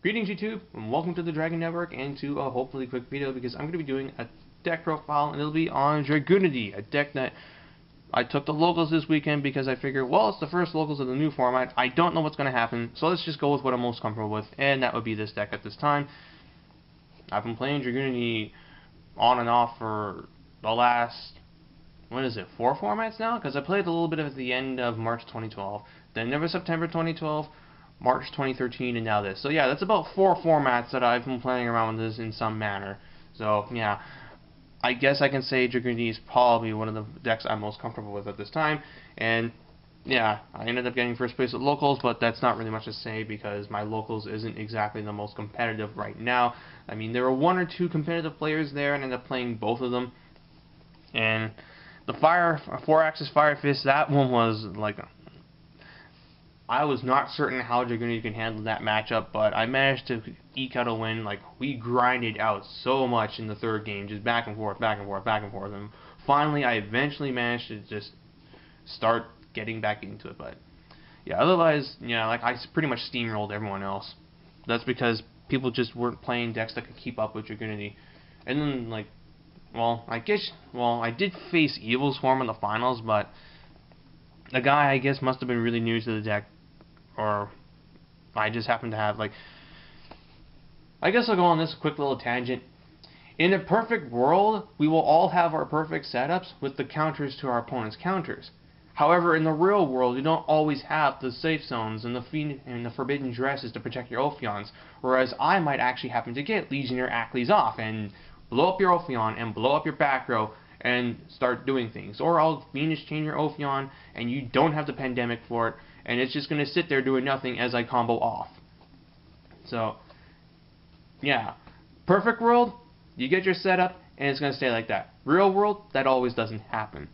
Greetings YouTube, and welcome to the Dragon Network and to a hopefully quick video because I'm going to be doing a deck profile and it'll be on Dragunity, a deck that I took the locals this weekend because I figured, well, it's the first locals of the new format, I don't know what's going to happen, so let's just go with what I'm most comfortable with, and that would be this deck at this time. I've been playing Dragunity on and off for the last, what is it, 4 formats now? Because I played a little bit at the end of March 2012, then there was September 2012, March 2013, and now this. So yeah, that's about 4 formats that I've been playing around with this in some manner. So yeah, I guess I can say Dragunity is probably one of the decks I'm most comfortable with at this time. And yeah, I ended up getting first place at locals, but that's not really much to say because my locals isn't exactly the most competitive right now. I mean, there were 1 or 2 competitive players there, and I ended up playing both of them. And the 4-axis Fire Fist, that one was like I was not certain how Dragunity can handle that matchup, but I managed to eke out a win. Like, we grinded out so much in the 3rd game, just back and forth, back and forth, back and forth, and finally I eventually managed to just start getting back into it. But yeah, otherwise, yeah, like, I pretty much steamrolled everyone else. That's because people just weren't playing decks that could keep up with Dragunity. And then, like, I did face Evil's Form in the finals, but the guy, I guess, must have been really new to the deck, or I just happened to have, like, I guess I'll go on this quick little tangent. In a perfect world, we will all have our perfect setups with the counters to our opponent's counters. However, in the real world, you don't always have the safe zones and the forbidden dresses to protect your Ophions, whereas I might actually happen to get Legionnaire Acklys off and blow up your Ophion and blow up your back row and start doing things. Or I'll Venus chain your Ophion and you don't have the Pandemic for it, and it's just going to sit there doing nothing as I combo off. So, yeah. Perfect world, you get your setup, and it's going to stay like that. Real world, that always doesn't happen.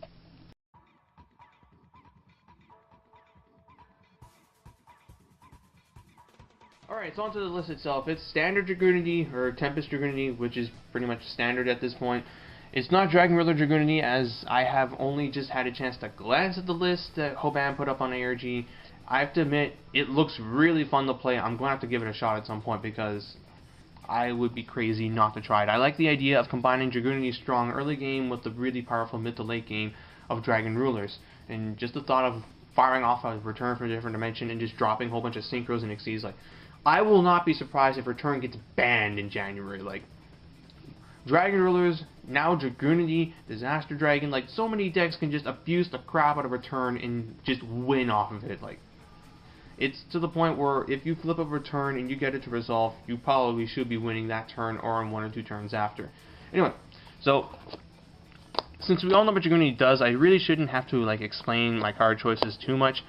Alright, so onto the list itself. It's Standard Dragunity, or Tempest Dragunity, which is pretty much standard at this point. It's not Dragon Ruler Dragunity, as I have only just had a chance to glance at the list that Hoban put up on ARG. I have to admit, it looks really fun to play. I'm going to have to give it a shot at some point because I would be crazy not to try it. I like the idea of combining Dragunity's strong early game with the really powerful mid to late game of Dragon Rulers. And just the thought of firing off a Return from a Different Dimension and just dropping a whole bunch of Synchros and Xyzs, like, I will not be surprised if Return gets banned in January. Like, Dragon Rulers, now Dragunity, Disaster Dragon, like, so many decks can just abuse the crap out of Return and just win off of it. Like, it's to the point where if you flip a Return and you get it to resolve, you probably should be winning that turn or in 1 or 2 turns after. Anyway, so since we all know what Dragunity does, I really shouldn't have to, like, explain my card choices too much.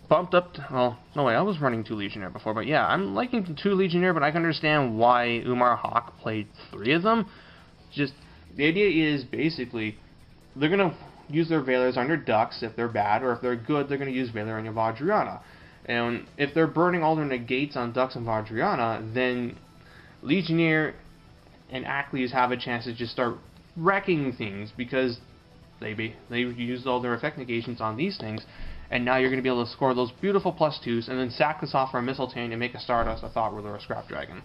Bumped up, well, no way, I was running 2 Legionnaire before, but yeah, I'm liking 2 Legionnaire, but I can understand why Umar Hawk played 3 of them. Just, the idea is, basically, they're going to use their Veilers on your Ducks if they're bad, or if they're good, they're going to use Veiler on your Vajrayana. And if they're burning all their negates on Ducks and Vajrayana, then Legionnaire and Acklys have a chance to just start wrecking things, because they used all their effect negations on these things, and now you're going to be able to score those beautiful +2s, and then sack this off for a Mistletoe and make a Stardust, a Thought Ruler, or a Scrap Dragon.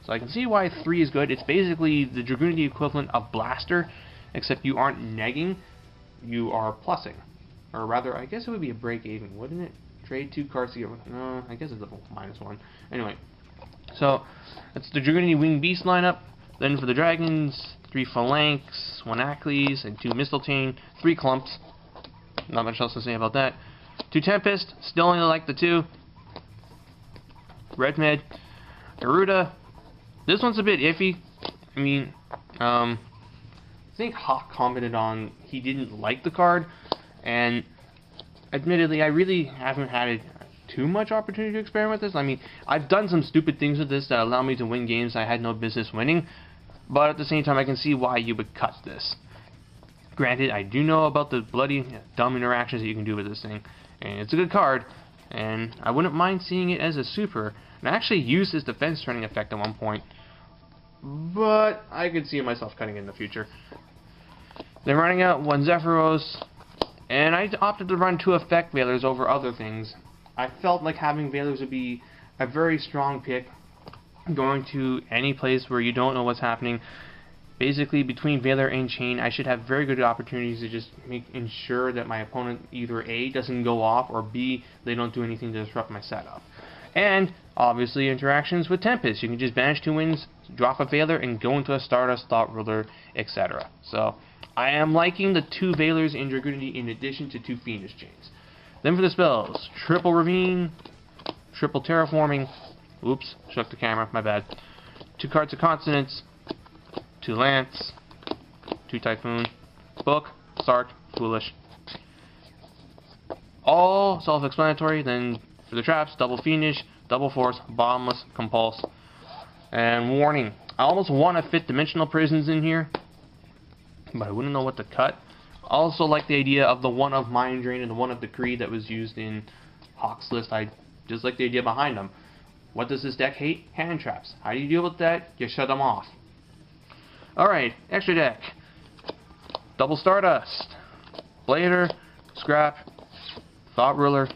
So I can see why 3 is good. It's basically the Dragunity equivalent of Blaster, except you aren't negging, you are plussing. Or rather, I guess it would be a break even, wouldn't it? Trade 2 cards to get... No, I guess it's a -1. Anyway, so that's the Dragunity Winged Beast lineup. Then for the Dragons, 3 Phalanx, 1 Acklys, and 2 Mistletoe, 3 Clumps. Not much else to say about that. 2 Tempest, still only like the 2. Red Med, Garuda. This one's a bit iffy. I mean, I think Hawk commented on he didn't like the card, and admittedly, I really haven't had too much opportunity to experiment with this. I mean, I've done some stupid things with this that allow me to win games I had no business winning, but at the same time, I can see why you would cut this. Granted, I do know about the bloody dumb interactions that you can do with this thing, and it's a good card, and I wouldn't mind seeing it as a super, and I actually used this defense turning effect at one point, but I could see myself cutting it in the future. Then running out 1 Zephyros, and I opted to run 2 effect Veilers over other things. I felt like having Veilers would be a very strong pick going to any place where you don't know what's happening. Basically, between Veiler and Chain, I should have very good opportunities to just ensure that my opponent either A, doesn't go off, or B, they don't do anything to disrupt my setup. And, obviously, interactions with Tempest. You can just banish 2 wins, drop a Veiler, and go into a Stardust, Thought Ruler, etc. So, I am liking the 2 Veilers in Dragoonity in addition to 2 Fiendish Chains. Then for the spells, Triple Ravine, Triple Terraforming, oops, shook the camera, my bad, 2 cards of Consonance, 2 Lance, 2 Typhoon, Book, Sark, Foolish. All self-explanatory. Then for the traps, double Fiendish, double Force, Bottomless, Compulse, and Warning. I almost want to fit Dimensional Prisons in here, but I wouldn't know what to cut. I also like the idea of the 1 of Mind Drain and the 1 of Decree that was used in Hawk's list. I just like the idea behind them. What does this deck hate? Hand traps. How do you deal with that? You shut them off. Alright, extra deck. Double Stardust, Blader, Scrap, Thought Ruler,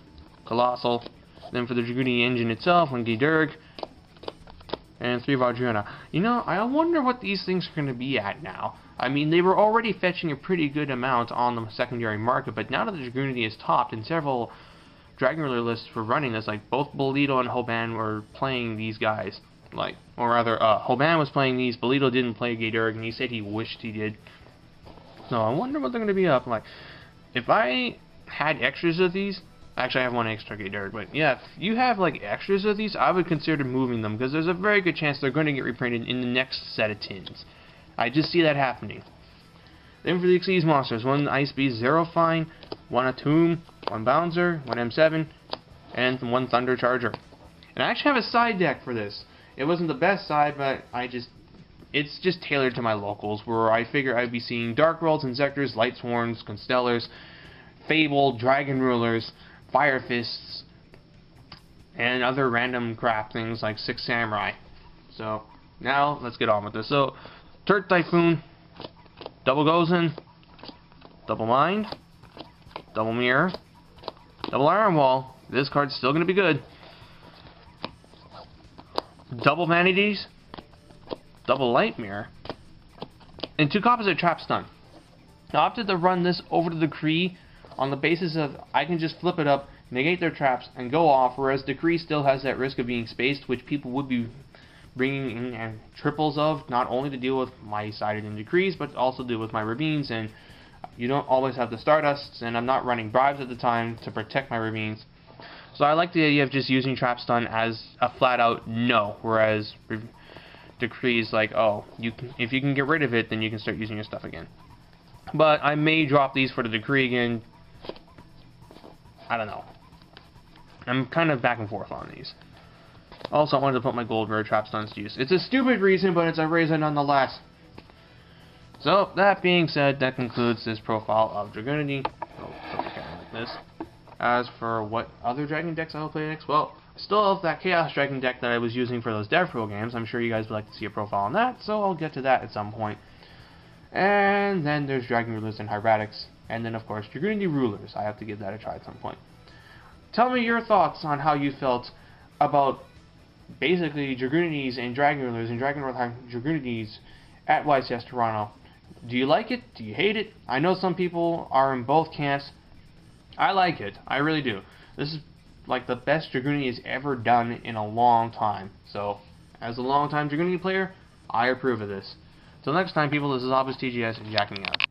Colossal. Then for the Dragoonity engine itself, 1 Gidurg, and 3 Vajrayana. You know, I wonder what these things are going to be at now. I mean, they were already fetching a pretty good amount on the secondary market, but now that the Dragoonity is topped, and several Dragon Ruler lists were running this, like both Bolito and Hoban were playing these guys. Like, or rather, Hoban was playing these, Bolito didn't play Gidurg, and he said he wished he did. So I wonder what they're going to be up. Like, if I had extras of these, actually I have 1 extra Gidurg, but yeah, if you have like extras of these, I would consider moving them, because there's a very good chance they're going to get reprinted in the next set of tins. I just see that happening. Then for the Xyz monsters, 1 Ice Beast, 0 Fine, 1 Atum, 1 Bouncer, 1 M7, and 1 Thunder Charger. And I actually have a side deck for this. It wasn't the best side, but it's just tailored to my locals, where I figure I'd be seeing Dark Worlds, Insectors, Light Sworns, Constellars, Fable, Dragon Rulers, Fire Fists, and other random crap things like 6 Samurai. So, now, let's get on with this. So, Turret Typhoon, Double Gozen, Double Mind, Double Mirror, Double Iron Wall. This card's still going to be good. Double Vanities, Double Light Mirror, and 2 copies of Trap Stun. I opted to run this over to Decree on the basis of I can just flip it up, negate their traps, and go off, whereas Decree still has that risk of being spaced, which people would be bringing in triples of, not only to deal with my sided in Decrees, but also deal with my Ravines, and you don't always have the Stardusts, and I'm not running Bribes at the time to protect my Ravines. So I like the idea of just using Trap Stun as a flat-out no, whereas Decree's like, oh, if you can get rid of it, then you can start using your stuff again. But I may drop these for the Decree again. I don't know. I'm kind of back and forth on these. Also, I wanted to put my gold rare Trap Stuns to use. It's a stupid reason, but it's a reason nonetheless. So, that being said, that concludes this profile of Dragoonity. Oh, something like this. As for what other Dragon decks I will play next, well, I still have that Chaos Dragon deck that I was using for those DevPro games. I'm sure you guys would like to see a profile on that, so I'll get to that at some point. And then there's Dragon Rulers and Hieratics. And then, of course, Dragoonity Rulers. I have to give that a try at some point. Tell me your thoughts on how you felt about basically Dragoonities and Dragon Rulers and Dragon Rulers Dragoonities at YCS Toronto. Do you like it? Do you hate it? I know some people are in both camps. I like it. I really do. This is like the best Dragoonity has ever done in a long time. So, as a long-time Dragoonity player, I approve of this. Till next time, people, this is Obvious TGS and jacking out.